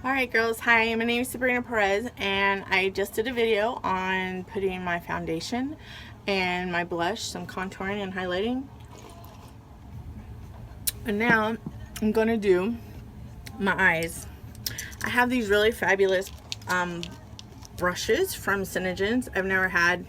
Alright girls, hi, my name is Sabrina Perez and I just did a video on putting my foundation and my blush, some contouring and highlighting. And now I'm going to do my eyes. I have these really fabulous brushes from Synergens. I've never had,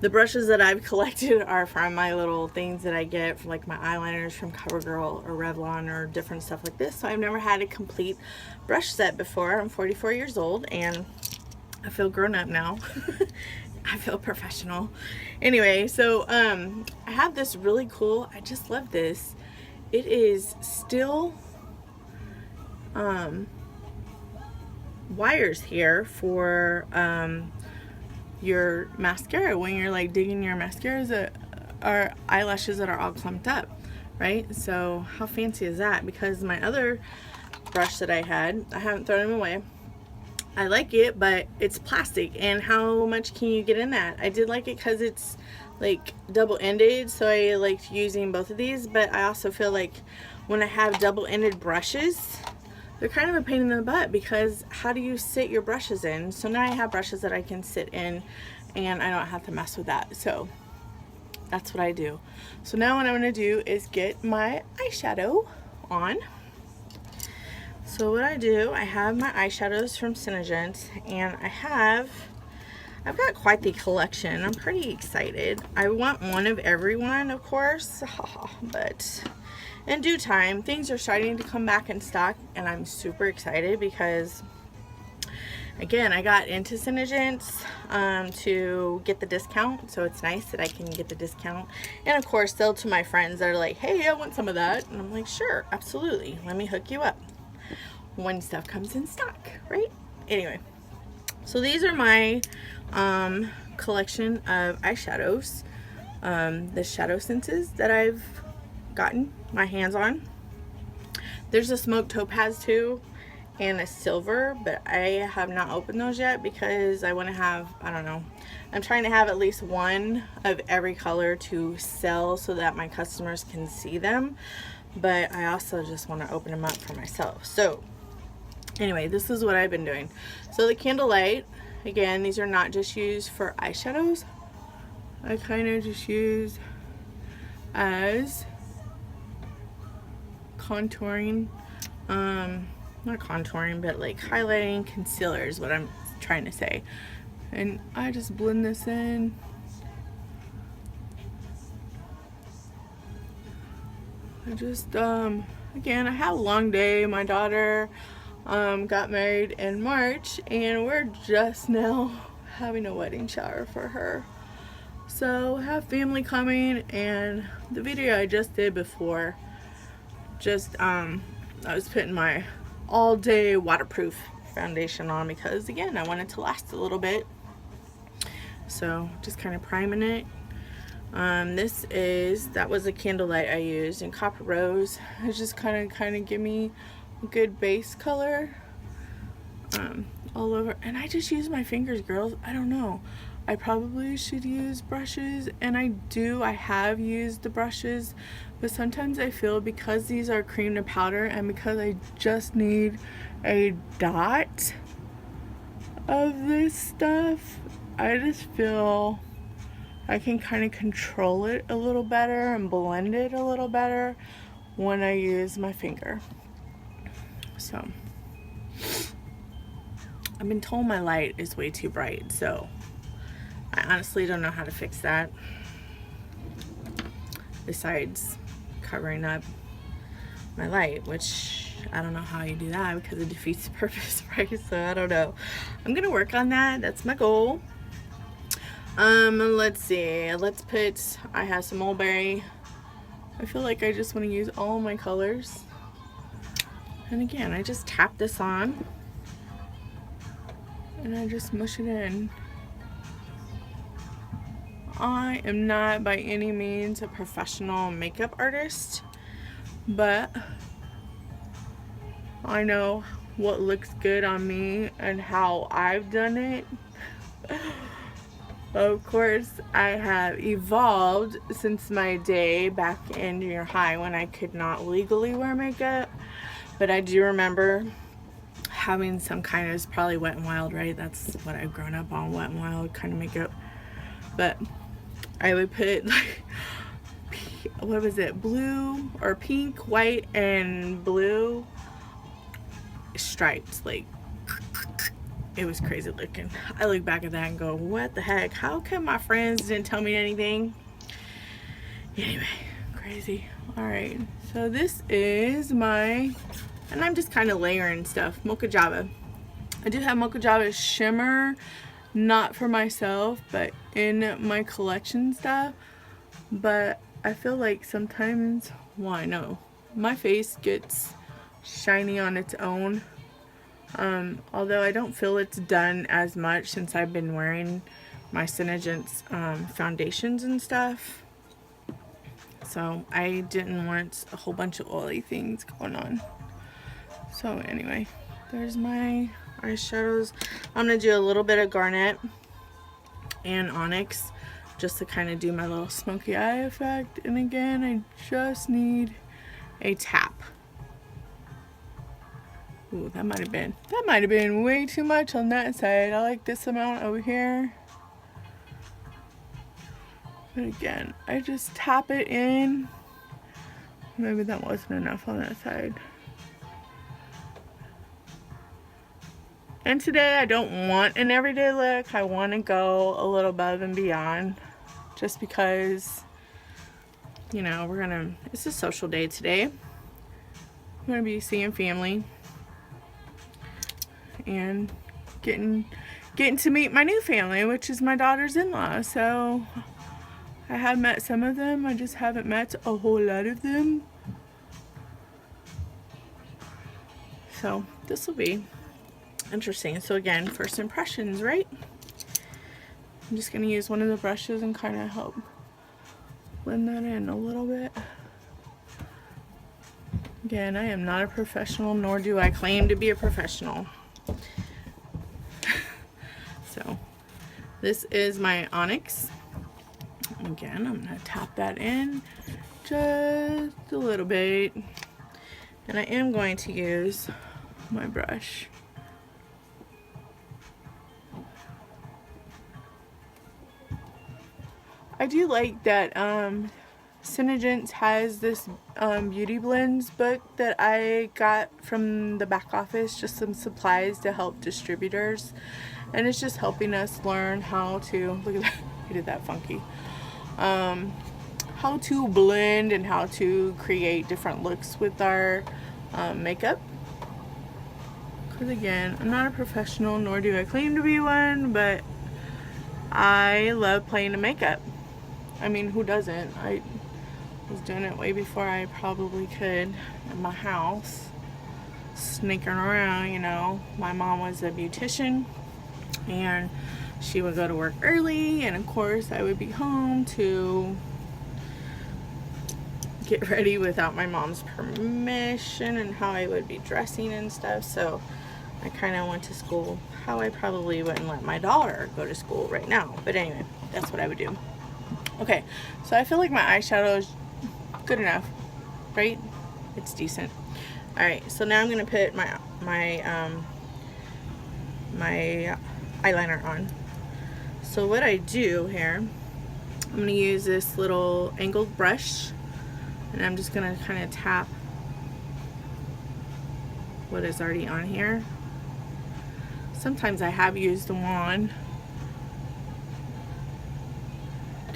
the brushes that I've collected are from my little things that I get from like my eyeliners from CoverGirl or Revlon or different stuff like this. So I've never had a complete brush set before. I'm 44 years old and I feel grown up now. I feel professional. Anyway, so I have this really cool, I just love this. It is still wires here for your mascara when you're like digging your mascaras that are eyelashes that are all clumped up, right? So how fancy is that? Because my other brush that I had, I haven't thrown them away. I like it, but it's plastic, and how much can you get in that? I did like it because it's like double-ended, so I liked using both of these, but I also feel like when I have double-ended brushes, they're kind of a pain in the butt because how do you sit your brushes in? So now I have brushes that I can sit in and I don't have to mess with that. So that's what I do. So now what I'm going to do is get my eyeshadow on. So what I do, I have my eyeshadows from Synergens, and I've got quite the collection. I'm pretty excited. I want one of every one, of course, but in due time, things are starting to come back in stock, and I'm super excited because, again, I got into Synergens to get the discount, so it's nice that I can get the discount. And of course, still to my friends that are like, hey, I want some of that. And I'm like, sure, absolutely. Let me hook you up when stuff comes in stock, right? Anyway, so these are my collection of eyeshadows, the ShadowSenses that I've gotten my hands on. There's a smoked topaz too and a silver, but I have not opened those yet because I want to have, I don't know, I'm trying to have at least one of every color to sell so that my customers can see them, but I also just want to open them up for myself. So anyway, this is what I've been doing. So the Candlelight, again, these are not just used for eyeshadows. I kind of just use as contouring, not contouring, but like highlighting, concealer is what I'm trying to say. And I just blend this in. I just, again, I had a long day. My daughter got married in March, and we're just now having a wedding shower for her. So I have family coming, and the video I just did before, just I was putting my all-day waterproof foundation on because, again, I want it to last a little bit. So just kind of priming it. That was a Candlelight I used, and Copper Rose. It's just kind of give me a good base color all over. And I just use my fingers, girls. I don't know. I probably should use brushes, and I have used the brushes, but sometimes I feel because these are cream to powder and because I just need a dot of this stuff, I just feel I can kind of control it a little better and blend it a little better when I use my finger. So I've been told my light is way too bright, so I honestly don't know how to fix that besides covering up my light, which I don't know how you do that because it defeats the purpose, right? So I don't know. I'm gonna work on that. That's my goal. Let's see. I have some mulberry. I feel like I just want to use all my colors. And again, I just tap this on and I just mush it in. I am not by any means a professional makeup artist, but I know what looks good on me and how I've done it. Of course, I have evolved since my day back in junior high when I could not legally wear makeup, but I do remember having some kind of, it's probably Wet n Wild, right? That's what I've grown up on, Wet n Wild kind of makeup. But I would put like, what was it, blue or pink, white, and blue stripes. Like, it was crazy looking. I look back at that and go, what the heck? How come my friends didn't tell me anything? Anyway, crazy. All right, so this is my, and I'm just kind of layering stuff, Mocha Java. I do have Mocha Java shimmer, not for myself, but in my collection stuff. But I feel like sometimes, well, I know my face gets shiny on its own. Although I don't feel it's done as much since I've been wearing my ShadowSense foundations and stuff. So I didn't want a whole bunch of oily things going on. So anyway, there's my eyeshadows. I'm going to do a little bit of Garnet and Onyx just to kind of do my little smoky eye effect. And again, I just need a tap. Ooh, that might have been way too much on that side. I like this amount over here. But again, I just tap it in. Maybe that wasn't enough on that side. And today I don't want an everyday look. I want to go a little above and beyond. Just because, you know, it's a social day today. I'm going to be seeing family. And getting to meet my new family, which is my daughter's in-law. So I have met some of them. I just haven't met a whole lot of them. So this will be interesting. So again, first impressions, right? I'm just going to use one of the brushes and kind of help blend that in a little bit. Again, I am not a professional, nor do I claim to be a professional. So this is my Onyx. Again, I'm going to tap that in just a little bit. And I am going to use my brush. I do like that ShadowSense has this beauty blends book that I got from the back office, just some supplies to help distributors, and it's just helping us learn how to, look at that, he did that funky, how to blend and how to create different looks with our makeup. Because again, I'm not a professional, nor do I claim to be one, but I love playing in makeup. I mean, who doesn't? I was doing it way before I probably could in my house, sneaking around, you know. My mom was a beautician and she would go to work early, and of course I would be home to get ready without my mom's permission and how I would be dressing and stuff. So I kind of went to school how I probably wouldn't let my daughter go to school right now, but anyway, that's what I would do. Okay, so I feel like my eyeshadow is good enough, right? It's decent. All right, so now I'm gonna put my eyeliner on. So what I do here, I'm gonna use this little angled brush, and I'm just gonna kind of tap what is already on here. Sometimes I have used the wand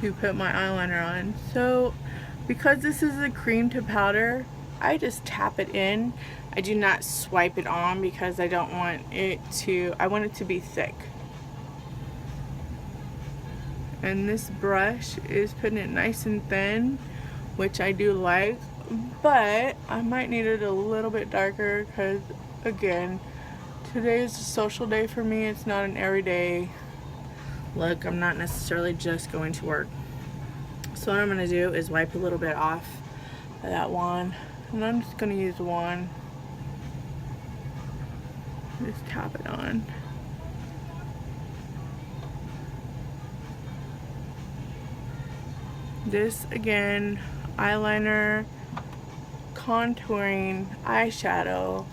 to put my eyeliner on. So because this is a cream to powder, I just tap it in. I do not swipe it on because I don't want it to, I want it to be thick. And this brush is putting it nice and thin, which I do like, but I might need it a little bit darker because, again, today is a social day for me. It's not an everyday look. I'm not necessarily just going to work. So what I'm going to do is wipe a little bit off of that wand, and I'm just going to use the wand, just tap it on. This again, eyeliner, contouring, eyeshadow,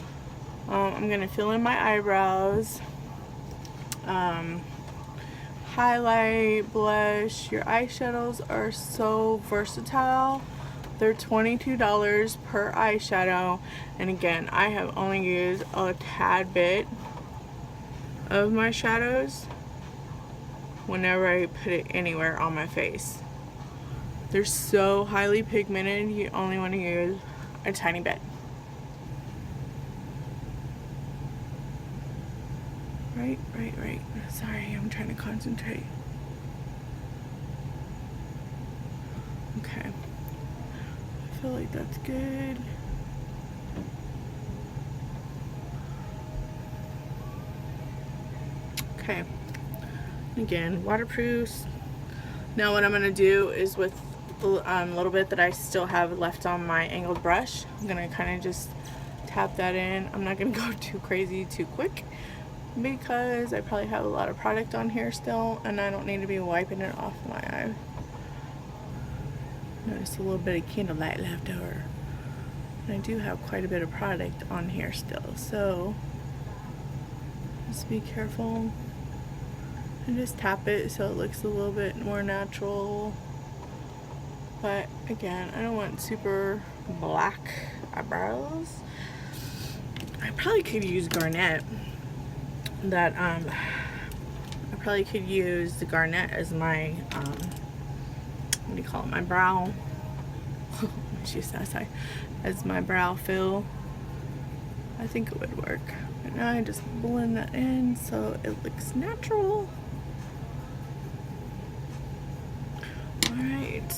I'm gonna fill in my eyebrows, highlight, blush. Your eyeshadows are so versatile. They're $22 per eyeshadow, and again, I have only used a tad bit of my shadows whenever I put it anywhere on my face. They're so highly pigmented, you only want to use a tiny bit. Right. Sorry, I'm trying to concentrate. Okay. I feel like that's good. Okay. Again, waterproofs. Now what I'm going to do is with the little bit that I still have left on my angled brush, I'm going to kind of just tap that in. I'm not going to go too crazy too quick because I probably have a lot of product on here still, and I don't need to be wiping it off my eye. Notice a little bit of candlelight left over. And I do have quite a bit of product on here still, so just be careful and just tap it so it looks a little bit more natural. But again, I don't want super black eyebrows. I probably could use garnet. I probably could use the garnet as my what do you call it, my brow as my brow fill. I think it would work. And now I just blend that in so it looks natural. Alright.